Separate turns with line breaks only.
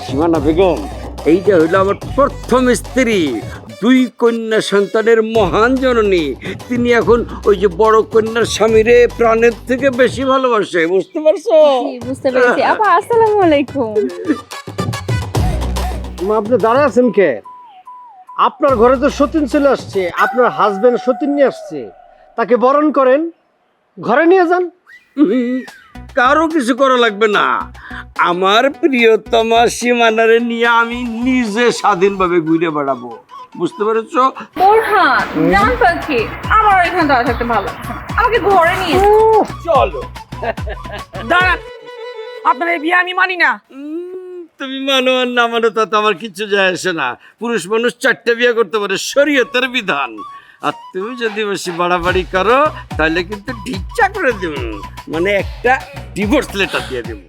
সীমানা বেগম, এইটা হইলো আমার প্রথম স্ত্রী, 2 কন্যা সন্তানের মহান জননী। তিনি এখন ওই যে বড় কন্যার স্বামীরে প্রাণের থেকে বেশি ভালোবাসে, বুঝতে পারছো?
জি, বুঝতে পেরেছি। আপা আসসালামু আলাইকুম।
আপনি দাঁড়ায় আছেন কে? আপনার ঘরে তো সতীন চলে আসছে, আপনার হাজবেন্ড সতীন নিয়ে আসছে, তাকে বরণ করেন, ঘরে নিয়ে যান।
কারো কিছু করা লাগবে না, আমার প্রিয়তমা সীমানারে নিয়ে আমি নিজে স্বাধীনভাবে ঘুরে বেড়াবো, বুঝতে পেরেছো?
বোরহান, জান পাখি, আমার এখানে দাঁড়া থাকতে ভালো লাগছে না। আমাকে ঘরে নিয়ে
চলো।
দাঁড়ান, আপনার এই বিয়ে আমি মানি না।
তুমি মানো আর না মানো তাতে আমার কিছু যায় আসে না। পুরুষ মানুষ 4টে বিয়ে করতে পারে, শরীয়তের বিধান। আর তুমি যদি বেশি বাড়াবাড়ি করো তাহলে কিন্তু ঢিচ্চা করে দেব, মানে একটা ডিভোর্স লেটার দিয়ে দেবো।